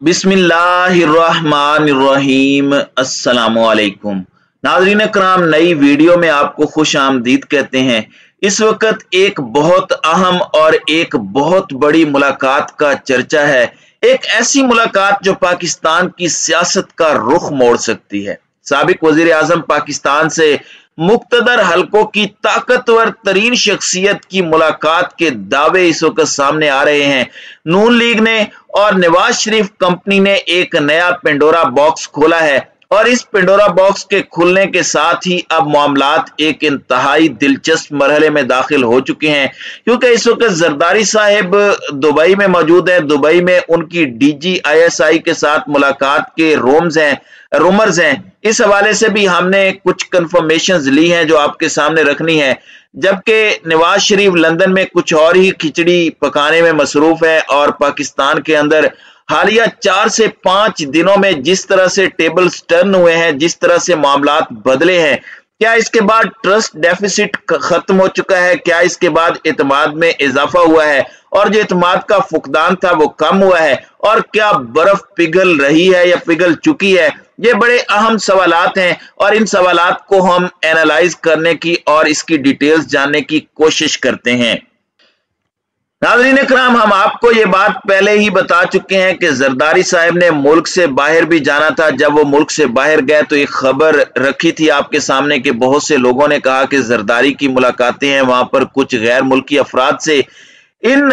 बिस्मिल्लाहिर्रहमानिर्रहीम। अस्सलामुअलैकुम नाज़रीन कराम, नई वीडियो में आपको खुश आमदीद कहते हैं। इस वक्त एक बहुत अहम और एक बहुत बड़ी मुलाकात का चर्चा है। एक ऐसी मुलाकात जो पाकिस्तान की सियासत का रुख मोड़ सकती है। साबिक वजीर आजम पाकिस्तान से मुक्तदर हलकों की ताकतवर तरीन शख्सियत की मुलाकात के दावे इस वक्त सामने आ रहे हैं। नून लीग ने और नवाज शरीफ कंपनी ने एक नया पेंडोरा बॉक्स खोला है और इस पेंडोरा बॉक्स के खुलने के साथ ही अब मामलात एक इंतहाई दिलचस्प मरहले में दाखिल हो चुके हैं, क्योंकि इस वक्त जरदारी साहब दुबई में मौजूद है। दुबई में उनकी DGISI के साथ मुलाकात के रूमर्स हैं। इस हवाले से भी हमने कुछ कंफर्मेशंस ली हैं जो आपके सामने रखनी है, जबकि नवाज शरीफ लंदन में कुछ और ही खिचड़ी पकाने में मसरूफ है। और पाकिस्तान के अंदर हालिया 4 से 5 दिनों में जिस तरह से टेबल्स टर्न हुए हैं, जिस तरह से मामलात बदले हैं, क्या इसके बाद ट्रस्ट डेफिसिट खत्म हो चुका है? क्या इसके बाद एतमाद में इजाफा हुआ है और जो एतमाद का फुकदान था वो कम हुआ है? और क्या बर्फ पिघल रही है या पिघल चुकी है? ये बड़े अहम सवालात हैं और इन सवालात को हम एनालाइज करने की और इसकी डिटेल्स जानने की कोशिश करते हैं। नाज़रीन इकराम, हम आपको ये बात पहले ही बता चुके हैं कि जरदारी साहब ने मुल्क से बाहर भी जाना था। जब वो मुल्क से बाहर गए तो एक खबर रखी थी आपके सामने कि बहुत से लोगों ने कहा कि जरदारी की मुलाकातें हैं वहां पर कुछ गैर मुल्की अफराद से। इन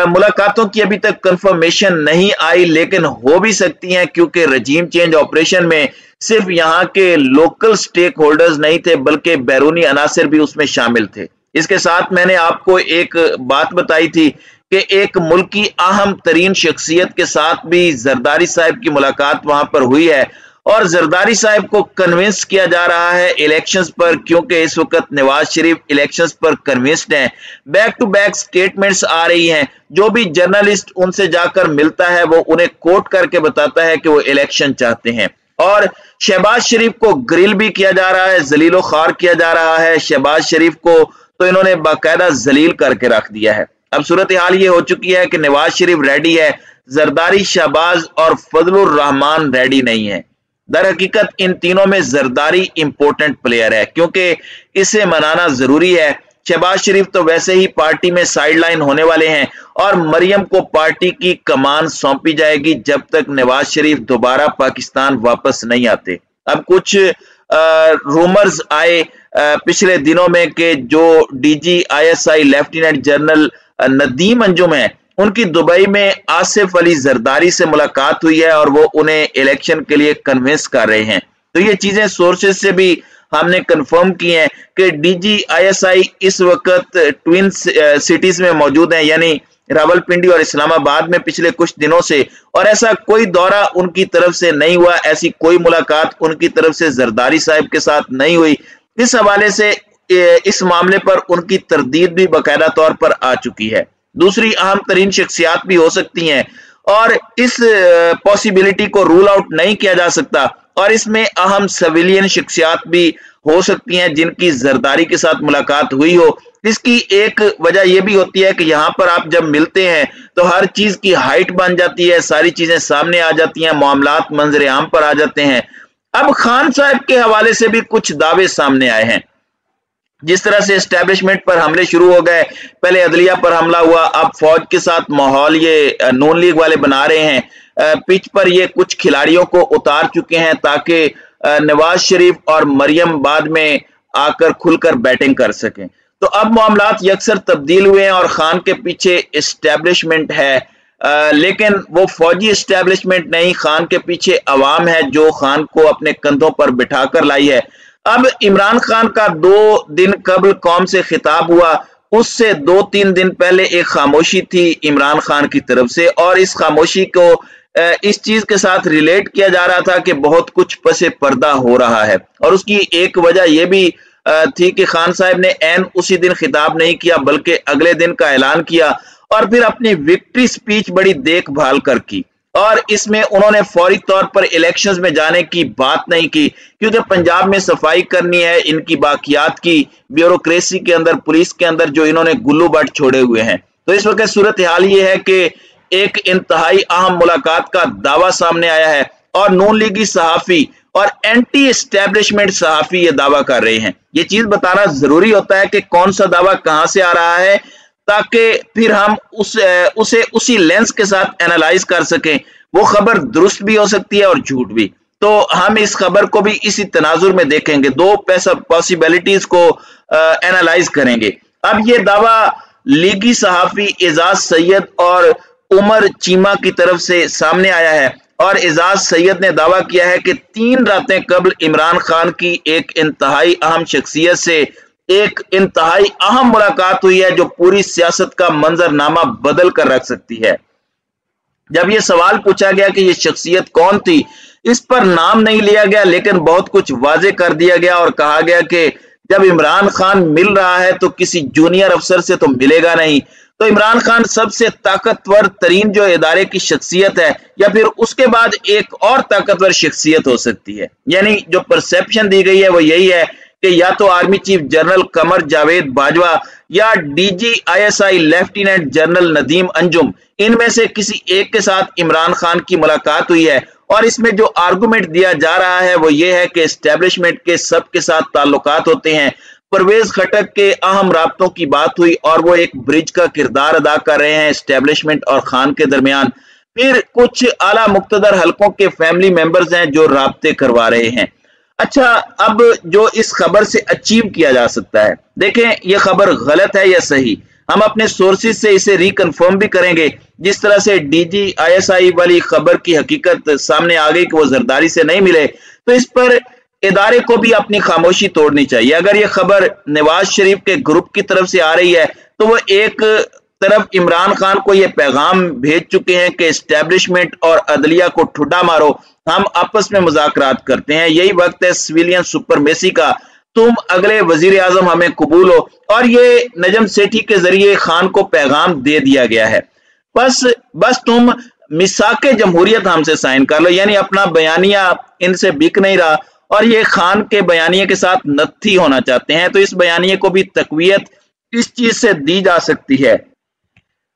मुलाकातों की अभी तक कंफर्मेशन नहीं आई, लेकिन हो भी सकती हैं, क्योंकि रजीम चेंज ऑपरेशन में सिर्फ यहाँ के लोकल स्टेक होल्डर्स नहीं थे बल्कि बैरूनी अनासर भी उसमें शामिल थे। इसके साथ मैंने आपको एक बात बताई थी कि एक मुल्क की अहम तरीन शख्सियत के साथ भी जरदारी साहब की मुलाकात वहां पर हुई है और जरदारी साहब को कन्विंस किया जा रहा है इलेक्शंस पर, क्योंकि इस वक्त नवाज शरीफ इलेक्शंस पर कन्विंस्ड हैं। बैक टू बैक स्टेटमेंट्स आ रही हैं। जो भी जर्नलिस्ट उनसे जाकर मिलता है वो उन्हें कोट करके बताता है कि वो इलेक्शन चाहते हैं। और शहबाज शरीफ को ग्रिल भी किया जा रहा है, जलीलो खार किया जा रहा है। शहबाज शरीफ को तो इन्होंने बाकायदा जलील करके रख दिया है। अब सूरत हाल ये हो चुकी है कि नवाज शरीफ रेडी है, जरदारी, शहबाज और फजलुर रहमान रेडी नहीं है। दर हकीकत इन तीनों में जरदारी इंपॉर्टेंट प्लेयर है, क्योंकि इसे मनाना जरूरी है। शहबाज शरीफ तो वैसे ही पार्टी में साइडलाइन होने वाले हैं और मरियम को पार्टी की कमान सौंपी जाएगी जब तक नवाज शरीफ दोबारा पाकिस्तान वापस नहीं आते। अब कुछ रूमर्स आए पिछले दिनों में कि जो DGISI lieutenant general Nadeem Anjum है, उनकी दुबई में आसिफ अली जरदारी से मुलाकात हुई है और वो उन्हें इलेक्शन के लिए कन्विंस कर रहे हैं। तो ये चीजें सोर्सेज से भी हमने कंफर्म की हैं कि DGISI इस वक्त ट्विन सिटीज में मौजूद हैं, यानी रावलपिंडी और इस्लामाबाद में पिछले कुछ दिनों से। और ऐसा कोई दौरा उनकी तरफ से नहीं हुआ, ऐसी कोई मुलाकात उनकी तरफ से जरदारी साहब के साथ नहीं हुई। इस हवाले से इस मामले पर उनकी तरदीद भी बाकायदा तौर पर आ चुकी है। दूसरी अहम तरीन शख्सियात भी हो सकती हैं और इस पॉसिबिलिटी को रूल आउट नहीं किया जा सकता। और इसमें अहम सिविलियन शख्सियात भी हो सकती हैं जिनकी जरदारी के साथ मुलाकात हुई हो। इसकी एक वजह यह भी होती है कि यहाँ पर आप जब मिलते हैं तो हर चीज की हाइट बन जाती है, सारी चीजें सामने आ जाती हैं, मामलात मंजर आम पर आ जाते हैं। अब खान साहब के हवाले से भी कुछ दावे सामने आए हैं। जिस तरह से एस्टेब्लिशमेंट पर हमले शुरू हो गए, पहले अदलिया पर हमला हुआ, अब फौज के साथ माहौल ये नून लीग वाले बना रहे हैं। पिच पर ये कुछ खिलाड़ियों को उतार चुके हैं ताकि नवाज शरीफ और मरियम बाद में आकर खुलकर बैटिंग कर सकें। तो अब मामलात यकसर तब्दील हुए हैं और खान के पीछे एस्टेब्लिशमेंट है, लेकिन वो फौजी एस्टेब्लिशमेंट नहीं, खान के पीछे अवाम है जो खान को अपने कंधों पर बिठाकर लाई है। अब इमरान खान का 2 दिन कबल कौम से खिताब हुआ, उससे 2-3 दिन पहले एक खामोशी थी इमरान खान की तरफ से, और इस खामोशी को इस चीज के साथ रिलेट किया जा रहा था कि बहुत कुछ पसे पर्दा हो रहा है। और उसकी एक वजह यह भी थी कि खान साहब ने ऐन उसी दिन खिताब नहीं किया बल्कि अगले दिन का ऐलान किया और फिर अपनी विक्ट्री स्पीच बड़ी देखभाल कर की। और इसमें उन्होंने फौरी तौर पर इलेक्शंस में जाने की बात नहीं की, क्योंकि पंजाब में सफाई करनी है इनकी बाकियात की, ब्यूरोक्रेसी के अंदर, पुलिस के अंदर जो इन्होंने गुल्लू बट छोड़े हुए हैं। तो इस वक्त सूरत हाल ये है कि एक इंतहाई अहम मुलाकात का दावा सामने आया है और नून लीगी सहाफी और एंटी एस्टेब्लिशमेंट सहाफी ये दावा कर रहे हैं। ये चीज बताना जरूरी होता है कि कौन सा दावा कहां से आ रहा है, ताकि फिर हम उसे उसी लेंस के साथ एनालाइज कर सकें। वो खबर दुरुस्त भी हो सकती है और झूठ भी। तो हम इस खबर को भी इसी तनाजुर में देखेंगे, दो पॉसिबिलिटीज को एनालाइज करेंगे। अब ये दावा लीगी सहाफी एजाज सैयद और उमर चीमा की तरफ से सामने आया है और एजाज सैयद ने दावा किया है कि 3 रातें कबल इमरान खान की एक इंतहाई अहम शख्सियत से एक इंतहाई अहम मुलाकात हुई है जो पूरी सियासत का मंजरनामा बदल कर रख सकती है। जब यह सवाल पूछा गया कि यह शख्सियत कौन थी, इस पर नाम नहीं लिया गया, लेकिन बहुत कुछ वाजे कर दिया गया और कहा गया कि जब इमरान खान मिल रहा है तो किसी जूनियर अफसर से तो मिलेगा नहीं। तो इमरान खान सबसे ताकतवर तरीन जो इदारे की शख्सियत है या फिर उसके बाद एक और ताकतवर शख्सियत हो सकती है। यानी जो परसेप्शन दी गई है वो यही है कि या तो army chief general Qamar Javed Bajwa या DGISI lieutenant general Nadeem Anjum, इनमें से किसी एक के साथ इमरान खान की मुलाकात हुई है। और इसमें जो आर्गुमेंट दिया जा रहा है वो ये है कि एस्टेब्लिशमेंट के सबके साथ ताल्लुकात होते हैं। परवेज खटक के अहम राब्तों की बात हुई और वो एक ब्रिज का किरदार अदा कर रहे हैं एस्टेब्लिशमेंट और खान के दरमियान। फिर कुछ आला मुक्तदर हलकों के फैमिली मेंबर्स हैं जो राब्ते करवा रहे हैं। अच्छा, अब जो इस खबर से अचीव किया जा सकता है, देखें ये खबर गलत है या सही, हम अपने सोर्सेज से इसे रिकन्फर्म भी करेंगे। जिस तरह से DGISI वाली खबर की हकीकत सामने आ गई कि वो जरदारी से नहीं मिले, तो इस पर इदारे को भी अपनी खामोशी तोड़नी चाहिए। अगर ये खबर नवाज शरीफ के ग्रुप की तरफ से आ रही है तो वो एक तरफ इमरान खान को ये पैगाम भेज चुके हैं कि एस्टेब्लिशमेंट और अदलिया को ठुड्डा मारो, हम आपस में मुज़ाकरात करते हैं, यही वक्त है सिविलियन सुपरमेसी का, तुम अगले वजीर आजम हमें कबूल हो। और ये नजम सेठी के जरिए खान को पैगाम दे दिया गया है, बस तुम मिसाके जमहूरियत हमसे साइन कर लो। यानी अपना बयानिया इनसे बिक नहीं रहा और ये खान के बयानिए के साथ नत्थी होना चाहते हैं। तो इस बयानिए को भी तकवीयत इस चीज से दी जा सकती है।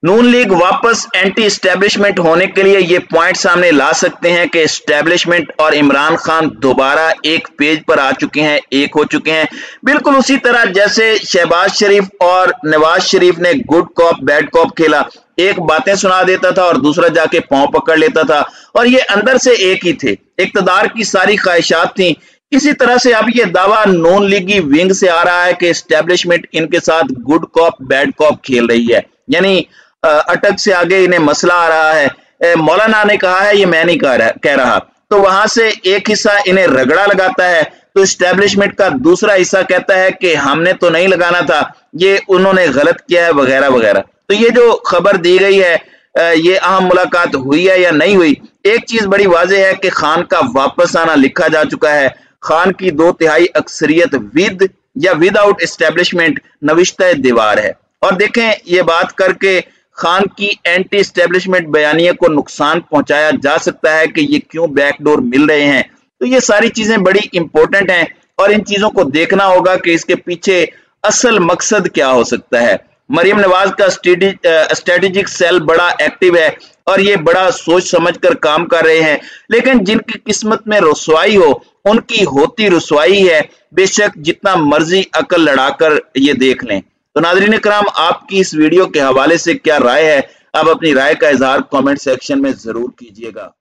नून लीग वापस एंटी एस्टेब्लिशमेंट होने के लिए ये पॉइंट सामने ला सकते हैं कि एस्टेब्लिशमेंट और इमरान खान दोबारा एक पेज पर आ चुके हैं, एक हो चुके हैं। बिल्कुल उसी तरह जैसे शहबाज शरीफ और नवाज शरीफ ने गुड कॉप बैड कॉप खेला, एक बातें सुना देता था और दूसरा जाके पांव पकड़ लेता था, और ये अंदर से एक ही थे, इक्तदार की सारी ख्वाहिशात थी। इसी तरह से अब ये दावा नून लीगी विंग से आ रहा है कि एस्टेब्लिशमेंट इनके साथ गुड कॉप बैड कॉप खेल रही है। यानी अटक से आगे इन्हें मसला आ रहा है, मौलाना ने कहा है ये मैं नहीं कह रहा, तो वहां से एक हिस्सा इन्हें रगड़ा लगाता है, तो एस्टेब्लिशमेंट का दूसरा हिस्सा कहता है कि हमने तो नहीं लगाना था, ये उन्होंने गलत किया है वगैरह वगैरह। तो ये जो खबर दी गई है, ये अहम मुलाकात हुई है या नहीं हुई, एक चीज बड़ी वाज़ेह है कि खान का वापस आना लिखा जा चुका है। खान की 2/3 अक्सरियत विद या विदाउट एस्टेब्लिशमेंट नविश्ता दीवार है। और देखें, ये बात करके खान की एंटी एस्टेब्लिशमेंट बयानिए को नुकसान पहुंचाया जा सकता है कि ये क्यों बैकडोर मिल रहे हैं। तो ये सारी चीजें बड़ी इंपॉर्टेंट हैं और इन चीजों को देखना होगा कि इसके पीछे असल मकसद क्या हो सकता है। मरियम नवाज का स्ट्रेटेजिक सेल बड़ा एक्टिव है और ये बड़ा सोच समझकर काम कर रहे हैं, लेकिन जिनकी किस्मत में रुसवाई हो उनकी होती रुसवाई है, बेशक जितना मर्जी अकल लड़ाकर ये देख लें। तो नाज़रीन इकराम, आपकी इस वीडियो के हवाले से क्या राय है? आप अपनी राय का इजहार कमेंट सेक्शन में जरूर कीजिएगा।